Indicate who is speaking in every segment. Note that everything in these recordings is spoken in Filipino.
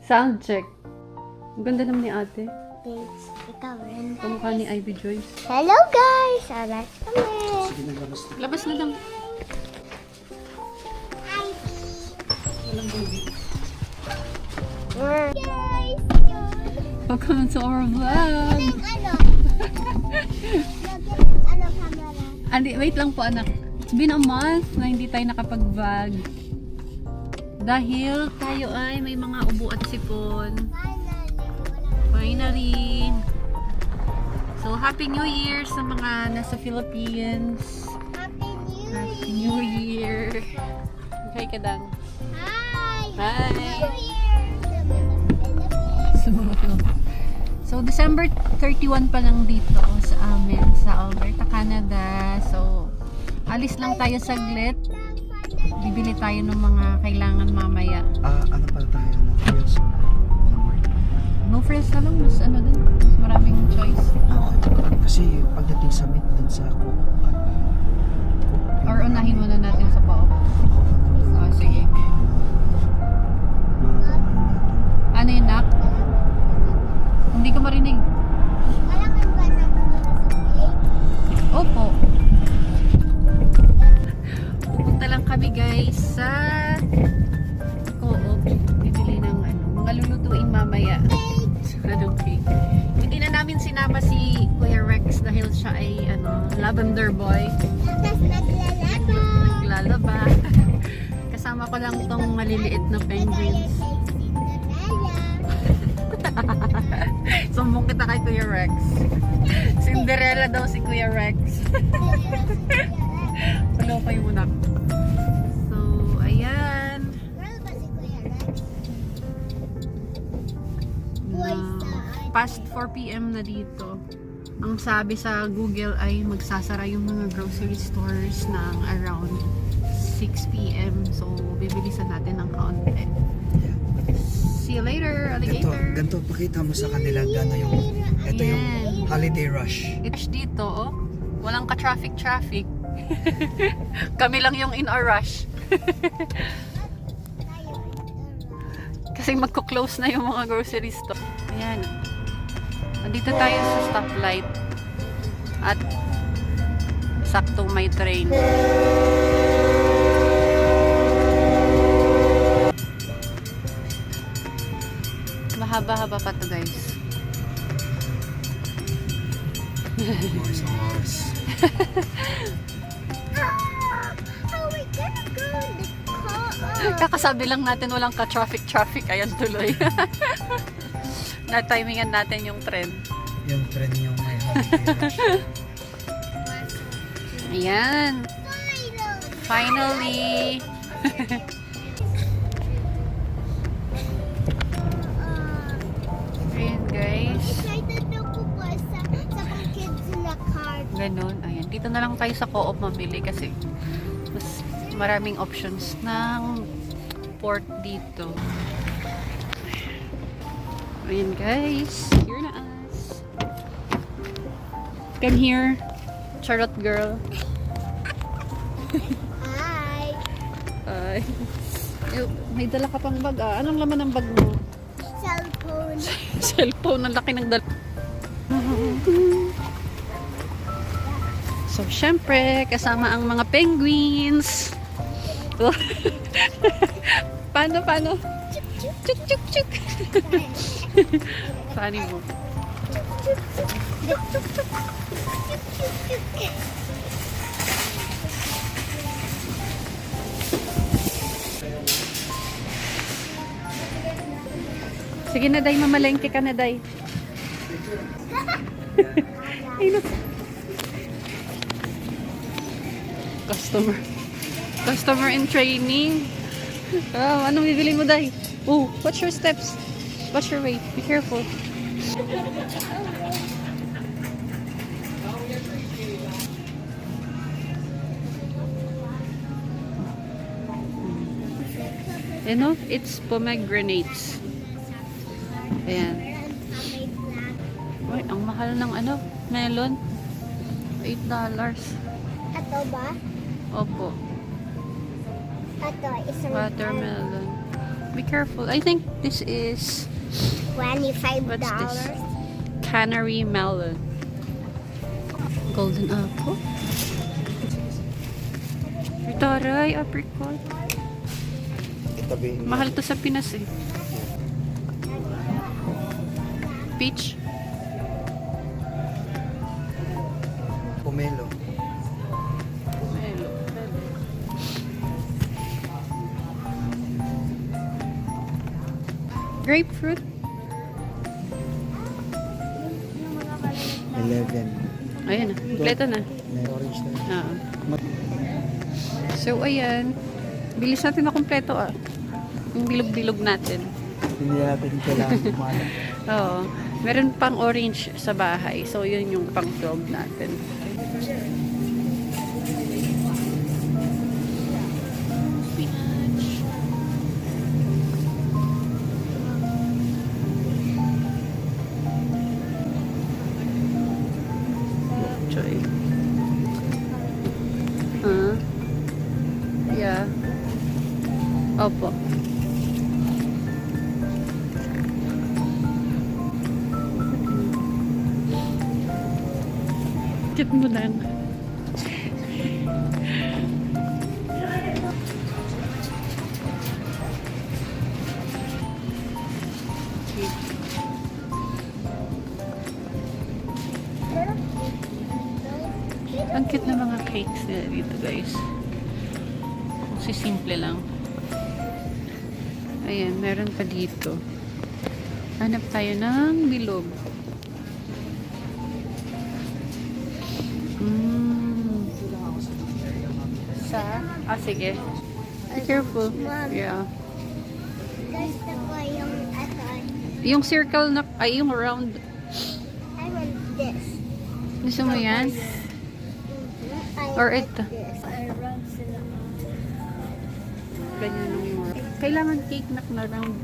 Speaker 1: Sound check. Ang ganda naman ni ate.
Speaker 2: Thanks. Ikaw rin.
Speaker 1: Kamukha ni Ivy Joyce.
Speaker 2: Hello guys! Alas kami.
Speaker 3: Sige na, labas na.
Speaker 1: Labas na lang.
Speaker 3: Walang baby.
Speaker 2: Guys!
Speaker 1: Welcome to our vlog.
Speaker 2: Ano? Ano camera?
Speaker 1: Andi, wait lang po anak. It's been a month na hindi tayo nakapag-vlog. Dahil tayo ay may mga ubo at sipon. Finally! So, Happy New Year sa mga nasa Philippines.
Speaker 2: Happy New
Speaker 1: Happy
Speaker 2: Year!
Speaker 1: New Year! Okay ka dang.
Speaker 2: Hi!
Speaker 1: Hi!
Speaker 2: New Year!
Speaker 1: So, December 31 pa lang dito sa amin, sa Alberta, Canada. So, alis lang tayo saglit. Bibili tayo ng mga kailangan mamaya.
Speaker 3: Ano pala tayo? No frills? No more.
Speaker 1: No frills na lang, mas ano din, mas maraming choice.
Speaker 3: Kasi pagdating sa meat dun sa Coke at Coke.
Speaker 1: Or unahin muna natin sa pao. Sige. Ano yun, Nak? Hindi ko marinig.
Speaker 2: Kailangan ba natin sa cake?
Speaker 1: Opo. Pupunta lang kami guys sa Co-op. Bibili ng mga lulutuin mamaya. Anong cake? Hindi na namin sinama si Kuya Rex dahil siya ay lavender boy.
Speaker 2: Tapos naglalaba.
Speaker 1: Naglalaba. Kasama ko lang tong maliliit na penguins. Sumbong kita kay Kuya Rex. Cinderella daw si Kuya Rex. Tulo kayo muna. So, ayan. Past 4 PM na dito. Ang sabi sa Google ay magsasara yung mga grocery stores ng around 6 PM. So, bibilisan natin ng kaunti. See you later, alligator.
Speaker 3: Ganito, pakita mo sa kanila gano'n yung, ito yung
Speaker 1: Ayan.
Speaker 3: holiday rush.
Speaker 1: It's dito, oh. Walang ka-traffic. Kami lang yung in a rush. Kasi magko-close na yung mga grocery store. Ayan. Nandito tayo sa stoplight. At saktong may train. Mahaba-haba pa to guys.
Speaker 3: Oras ang oras.
Speaker 2: How we gonna go in the car?
Speaker 1: Kakasabi lang natin walang ka-traffic. Ayan tuloy. Na-timingan natin yung trend.
Speaker 3: Yung trend yung may holiday rush.
Speaker 1: Ayan. Finally. Ayan guys.
Speaker 2: Excited ako po sa mga kids na car.
Speaker 1: Ganon. Ayan. Dito na lang tayo sa Co-op mamili kasi mas maraming options ng pork dito. Ayan guys. Here na us. Come here. Charlotte girl.
Speaker 2: Hi!
Speaker 1: Ay. May dala ka pang bag ah. Anong laman ng bag mo?
Speaker 2: Cellphone.
Speaker 1: Cellphone. Ang laki ng dala. So, syempre, kasama ang mga penguins. Paano? Chuk. Funny mo. Sige na, Day. Mamalengke ka na, Day. Customer in training. Oh, anong bibili mo, Day? Oh, watch your steps. Watch your weight. Be careful. Ano? It's pomegranates. Ayan. Uy, ang mahal ng melon. $8.
Speaker 2: Ito ba?
Speaker 1: Opo.
Speaker 2: Ito, isang
Speaker 1: Watermelon. Be careful. I think this is
Speaker 2: $25.
Speaker 1: What's this? Canary melon. Golden apple. Taray, apricot.
Speaker 3: Itabi.
Speaker 1: Mahal to sa Pinas eh. Peach.
Speaker 3: Pomelo.
Speaker 1: Grapefruit.
Speaker 3: 11.
Speaker 1: Ayan na. Kompleto na.
Speaker 3: May orange na.
Speaker 1: Oo. So, ayan. Bilis natin na kompleto ah. Yung bilog-bilog natin.
Speaker 3: Hindi natin kailangan kumala.
Speaker 1: Oo. Meron pang orange sa bahay. So, yun yung pang 12 natin. Spinach. Choy. Yeah. Opo. Kit mo lang. Ang cute na mga cakes nila dito, guys. Kasi simple lang. Ayan, meron pa dito. Hanap tayo ng bilog. Sige. Be careful.
Speaker 2: Mom.
Speaker 1: Yeah.
Speaker 2: Gusto ko yung aton.
Speaker 1: Yung circle na, ay yung round.
Speaker 2: I want this.
Speaker 1: Gusto mo yan?
Speaker 2: I
Speaker 1: Or
Speaker 2: like
Speaker 1: ito.
Speaker 2: this. I want sila.
Speaker 1: Ganyan lang yung kailangan cake na round.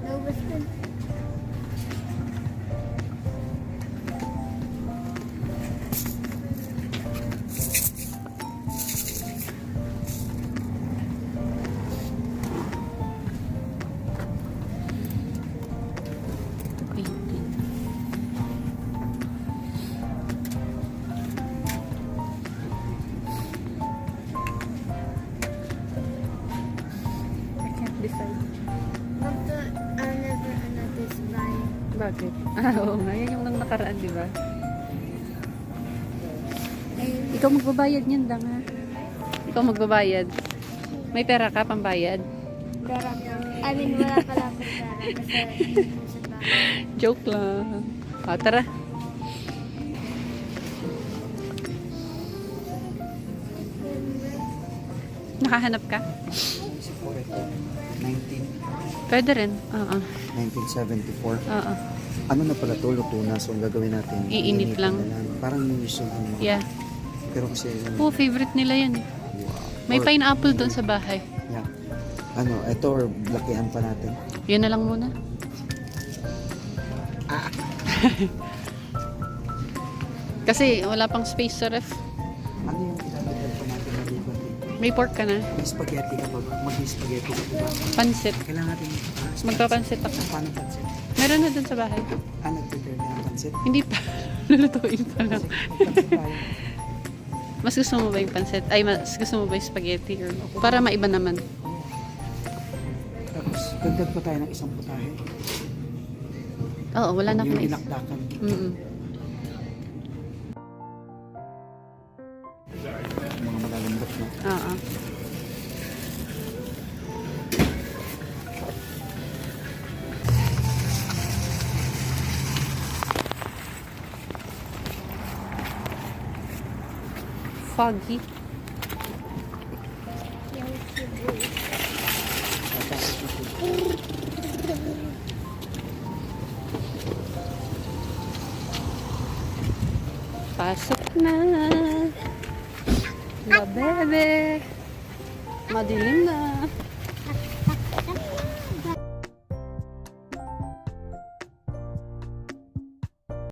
Speaker 2: No, basta.
Speaker 1: Decide.
Speaker 2: I'll never another buy.
Speaker 1: Bakit? Oo nga. Yan yung nang nakaraan, di ba? Ikaw magbabayad niyan, Dang, ha? Ikaw magbabayad. May pera ka, pambayad?
Speaker 2: Pera. I mean, wala pala akong pera kasi sa bahay.
Speaker 1: Joke lang. Tara. Nakahanap ka?
Speaker 3: Si Coreto. 19.
Speaker 1: Pwede rin. Oo.
Speaker 3: 1974.
Speaker 1: Oo.
Speaker 3: Ano na pala to? Luto na. So, ang gagawin natin.
Speaker 1: Iinit
Speaker 3: iinitin
Speaker 1: lang.
Speaker 3: na Parang yung usual.
Speaker 1: Yeah.
Speaker 3: Pero kasi...
Speaker 1: Oh, favorite nila yan eh.
Speaker 3: wow.
Speaker 1: May
Speaker 3: Or-
Speaker 1: pineapple doon sa bahay.
Speaker 3: Yeah. Ano, ito or lakihan pa natin?
Speaker 1: Yun na lang muna. Kasi wala pang space sa ref.
Speaker 3: Ano yung ilalagay pa natin na liban dito?
Speaker 1: May pork ka na.
Speaker 3: May spaghetti ka ba? Mag-spaghetti ka ba?
Speaker 1: Pansit.
Speaker 3: Kailangan natin...
Speaker 1: Magpapansit ako.
Speaker 3: Paano pansit?
Speaker 1: Meron na doon sa bahay.
Speaker 3: Nag-prepare na ng pansit?
Speaker 1: Hindi pa. Lulutuin pa lang.
Speaker 3: Pansit tayo.
Speaker 1: Mas gusto mo ba yung pansit? Ay, mas gusto mo ba yung spaghetti? Or... Para maiba naman.
Speaker 3: Tapos, dagdag pa tayo ng isang putahe.
Speaker 1: Oo, wala na akong
Speaker 3: Yung
Speaker 1: mais.
Speaker 3: inakdakan. Mga malalambot na.
Speaker 1: Oo. Foggy.
Speaker 2: Yung Cebu.
Speaker 3: Tapos ito.
Speaker 1: Pasok na. La bebe. Madilim na.